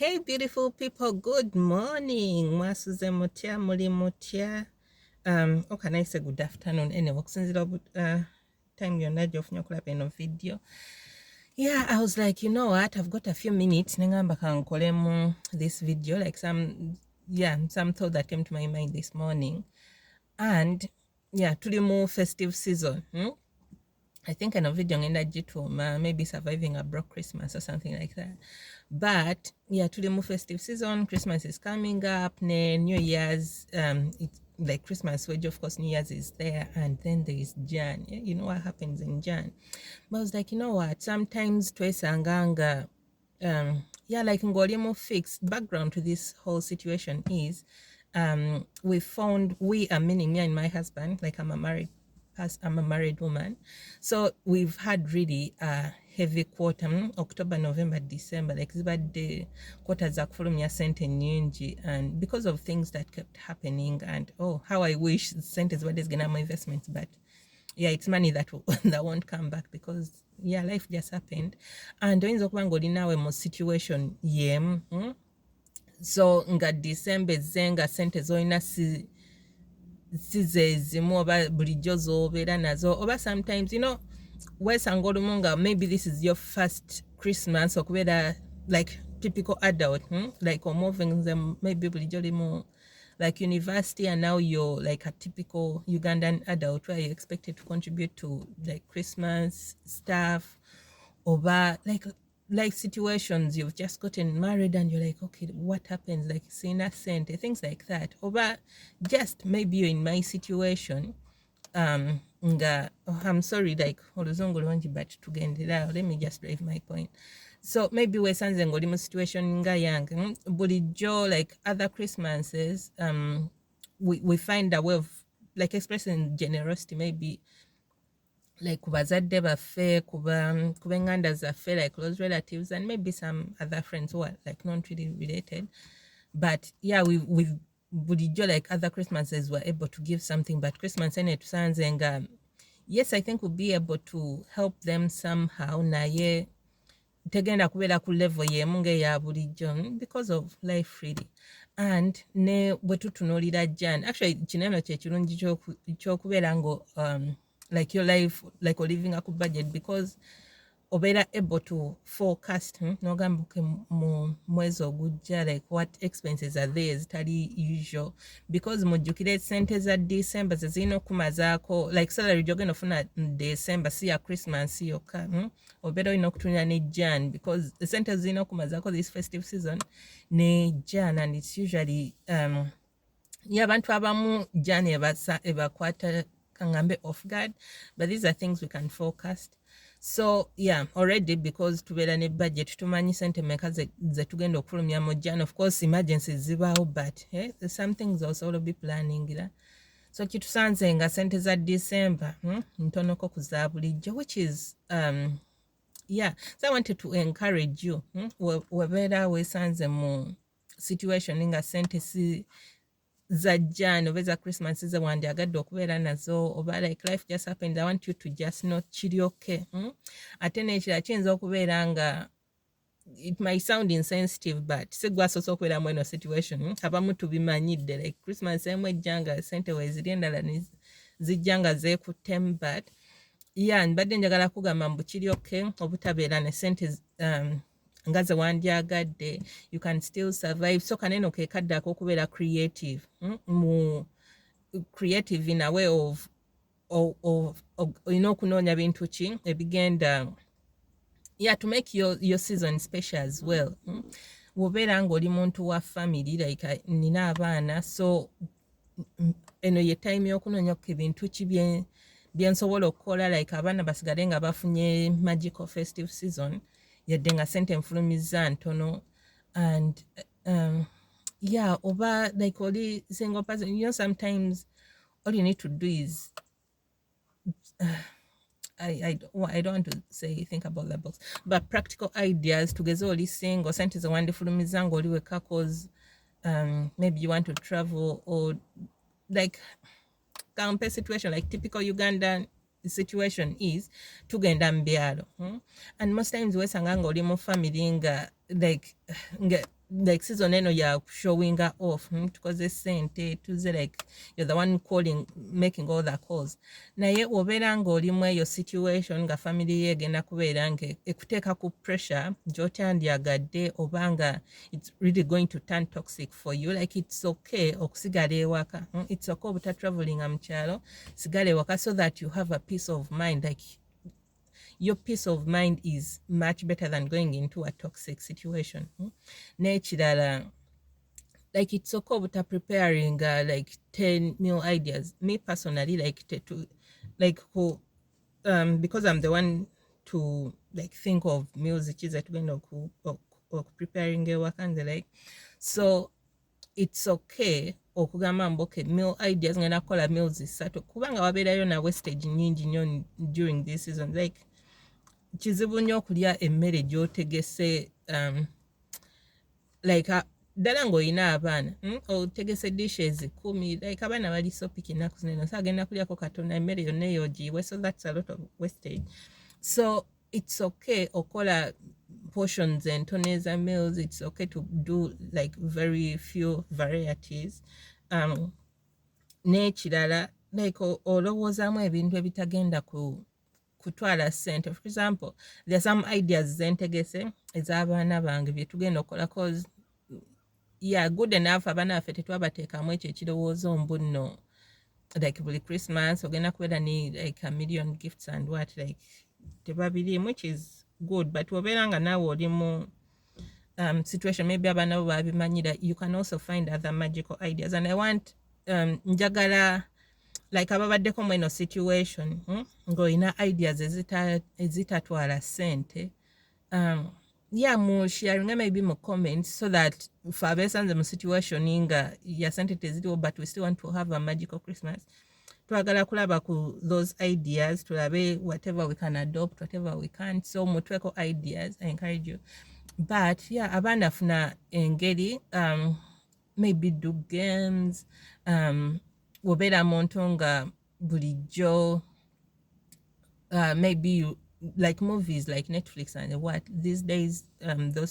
Hey beautiful people, good morning. Mwasuze mutya, muli mutya. What can I say? Good afternoon. Anyway, okusinzira time yonna gy'ofunye okulaba eno video. Yeah, I was like, you know what? I've got a few minutes. Nengamba kankolemu this video, like some thought that came to my mind this morning. And yeah, tuli mu festive season. I think eno video ngenda gituuma maybe surviving a broke Christmas or something like that. But yeah, tuli mu festive season. Christmas is coming up. New Year's, it's like Christmas, which of course New Year's is there, and then there is Jan. Yeah, you know what happens in Jan. But I was like, you know what? Sometimes twesanganga, like ngolimu fixed. Background to this whole situation is, we are meaning me and my husband, like I'm a married woman. So we've had really a heavy quarter, October, November, December, like the quarters are fulumya sente nyingi, and because of things that kept happening, and oh, how I wish sente is gonna have my investments, but yeah, it's money that that won't come back because yeah, life just happened. And oyinza okuba ng'olinawe mu situation yem, so nga December zenga sente zolina si zimu oba bulijjo z'obeera nazo, oba sometimes, weesanga olumu nga maybe this is your first Christmas okubeera like typical adult, like omuvinze maybe bulijjo limu like university, and now you're like a typical Ugandan adult where you're expected to contribute to like Christmas stuff, or like situations you've just gotten married and you're like, okay, what happens, like sina sente, things like that. Or just maybe you're in my situation, I'm sorry, like oluzungu lungi, but tugendera, let me just drive my point. So maybe wesanze ng'oli mu situation nga yange, bulijjo like other Christmases, we find a way of like expressing generosity, maybe like ku bazadde baffe, ku b'enganda zaffe, like close relatives, and maybe some other friends who are like not really related. But yeah, we bulijjo like other Christmases were able to give something, but Christmas ene tusanze nga yes, I think we'll be able to help them somehow, naye tegenda kubeera ku level y'emu ng'eya bulijjo because of life really. And ne bwe tutunuulira Jan, actually kino eno kye kirungi ky'okubeera ngo like your life, like living a budget, because obeera able to forecast, n'ogamba mu mwezi ogujja like what expenses are there ezitali usual, because mujjukire sente za December ze zirina okumazaako like salary gy'ogenda ofuna December si ya Christmas yokka, obeera olina okutunira ne Jan, because sente zirina okumazaako this festive season ne Jan, and it's usually abantu abamu Jan ebakwata kangambe off guard, but these are things we can forecast. So yeah, already because tubeera ne budget tumanyi sente meka ze tugenda okufulumya mu Jan. Of course emergencies zibaawo, but some things also will be planning. So kitusanze nga sente za December ntonoko ku za bulijjo, which is yeah, so I wanted to encourage you, webeera weesanze mu situation nga sente si za Jan oba za Christmas ze wandyagadde okubeera nazo, oba like life just happened, I want you to just not kiryoke. Ate n'ekirala kiyinza okubeera nga it might sound insensitive, but si gwe asoose okubeera mu eno situation, abamu tubimanyidde like Christmas emu ejja nga sente weeziri, endala zijja nga zeekuttemu, but yeah, mbadde njagala kugamba mbu kiryoke obutabeera ne sente nga ze wandyagadde, you can still survive. So kaneno ke kaddako okubeera creative, creative in a way of okunoonya bintu ki ebigenda to make your season special as well. Wobeera ng'oli muntu wa family, like nina abaana, so eno ye time y'okunoonya ku bintu ki byensobola okukola, like abaana basigale nga bafunye magical festive season yadde nga sente nfulumizza ntono. And yeah, oba like oli single person, sometimes all you need to do is I don't want to say think about the box, but practical ideas tugeze oli single, sente ze wandifulumizza ng'oli wekka, cause maybe you want to travel, or like kampe situation, like typical Ugandan situation is tugenda mu byalo, and most times weesanga ng'oli mu family nga like like season eno ya showing off tukoze sente tuze like you're the one calling making all the calls naye obeera ng'oli mu eyo situation nga family ye egenda kubeera nga ekuteeka ku pressure gy'otandyagadde obanga it's really going to turn toxic for you like it's okay okusigala ewaka it's okay obuta travelinga mu kyalo sigala ewaka so that you have a peace of mind like your peace of mind is much better than going into a toxic situation. Nekirala, like it's okay about preparing like 10 new ideas. Me personally, like who because I'm the one to like think of music is that going to preparing a work and the like. So it's okay okugamba mboke meal ideas ngenda kola meals zisatu kubanga wabeerayo na wastage nyingi nnyo during this season like kizibu nnyo okulya emmere gy'otegese like ddala ng'olina abaana otegese dishes 10 like abaana bali sopiki ennaku zino so agenda kulyako katono emmere yonna eyo ogiyiwe so that's a lot of wastage so it's okay okola portions entono eza meals it's okay to do like very few varieties n'ekirala like olowoozaamu ebintu ebitagenda kutwala ssente. For example, there are some ideas zentegese ez'abaana bange bye tugenda okukola cause yeah good enough abaana baffe tetwabateekamu ekyo ekirowoozo mbu nno like buli Christmas ogenda kubeera ni like a million gifts and what like tebabirimu which is good but obeera nga naawe oli mu situation maybe abaana bo babimanyira you can also find other magical ideas and I want njagala like ababaddeko mu eno situation ng'olina ideas ezitatwala ssente yeah mu sharing maybe mu comments so that for abeesanze mu situation nga ya sente teziriwo but we still want to have a magical Christmas twagala kulaba ku those ideas tulabe whatever we can adopt whatever we can't so mutweko ideas I encourage you but yeah abaana funa engeri maybe do games wobeera muntu nga bulijjo maybe you, like movies like Netflix and what these days those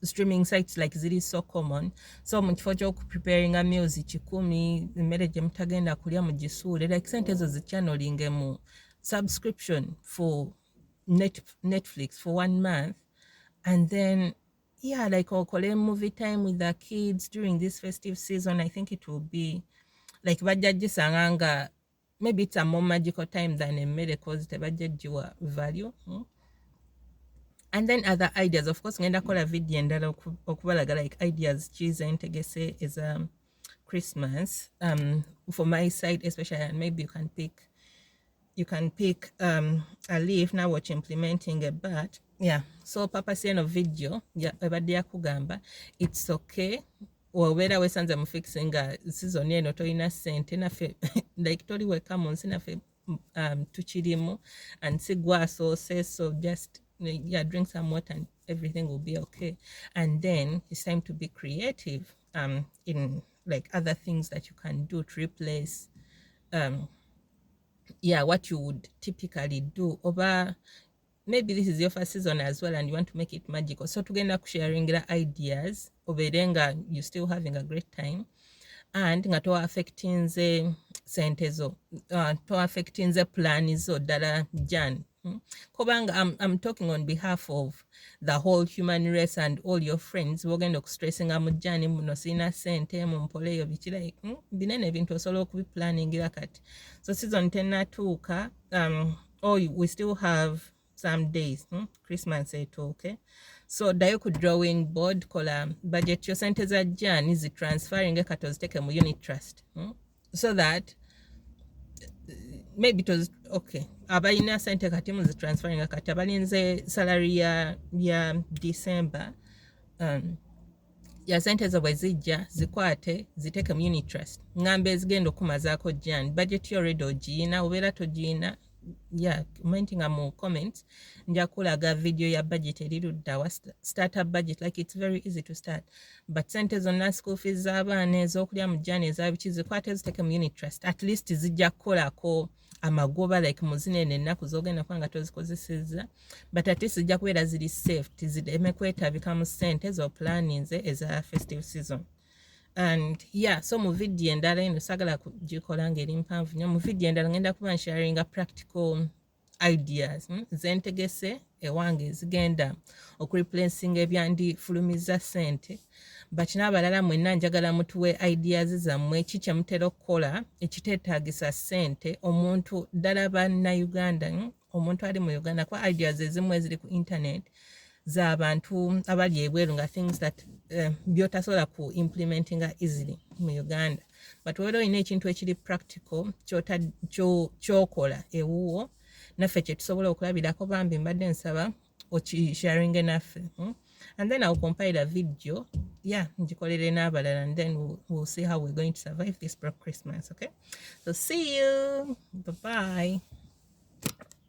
streaming sites like ziri so common so mu kifo ky'okupreparinga meals 10 emmere gye mutagenda kulya mugisuule like sente ezo zichanolinge mu subscription for Netflix for 1 month and then yeah like okole movie time with the kids during this festive season I think it will be like bajja gisanga nga maybe it's a more magical time than emmere cause tebajja giwa value and then other ideas of course ngenda kola video endala okubalaga like ideas kize ntegese is Christmas for my side especially and maybe you can pick a leaf now watch implementing it but yeah so purpose eno video ebadde yakugamba it's okay obeera weesanze mu fixing nga season eno tolina ssente naffe like toli weka mu nsi naffe tukirimu and sigwa asoose so just yeah drink some water and everything will be okay and then it's time to be creative in like other things that you can do to replace yeah what you would typically do over maybe this is your first season as well and you want to make it magical so tugenda kusharingira ideas oberenga you still having a great time and nga to affectinze sente zo to affectinze plan zo dala Jan kubanga I'm talking on behalf of the whole human race and all your friends wogenda okustressinga mu Jan muno sina sente mu mpoleyo bikira binene ebintu osobola okubiplanningira kati so season tenatuuka we still have some days Christmas okay so ddayo ku drawing board kola budget yo sente za Jan zitransferring kati oziteke mu unit trust so that maybe it was okay abalina sente kati mu zitransferring kati abalinze salary ya December ya sente zo bwe zijja zikwate ziteke mu unit trust ngambe ezigenda okumazaako Jan budget yo already ogiyina obeera togiyina yeah commenting mu comments nja kulaga video ya budget eriruddawa startup budget like it's very easy to start but sente zonna school fees z'abaana ez'okulya mu Jan ezabiki zikwate ziteke mu unit trust at least zijja kukolako amagoba like muzinene ennaku zogenda kuba nga tozikozesezza, but ate sijja kubeera ziri safe tizireme kwetabika mu ssente zo planninze eza festive season. And yeah, so mu video endala eno sagala kugikola ngeri mpanvu nnyo. Mu video endala ngenda kuba nsharinga practical ideas zentegese ewange ezigenda okureplacinga ebyandifulumiza ssente, but n'abalala mwenna njagala mutuwe ideas zammwe ki kye mutera okukola ekiteetaagisa ssente omuntu ddala bannayuganda, omuntu ali mu Uganda, kuba ideas ezimu eziri ku internet z'abantu abali ebweru nga things that byotasobola ku implementinga easily mu Uganda, but wera olina ekintu ekiri practical kyokola ewuwo naffe kye tusobola okulabirako, bambi mbadde nsaba okisharinge naffe, and then I'll compile a video, yeah, ngikolere n'abalala, and then we'll see how we're going to survive this Christmas. Okay, so see you, bye bye.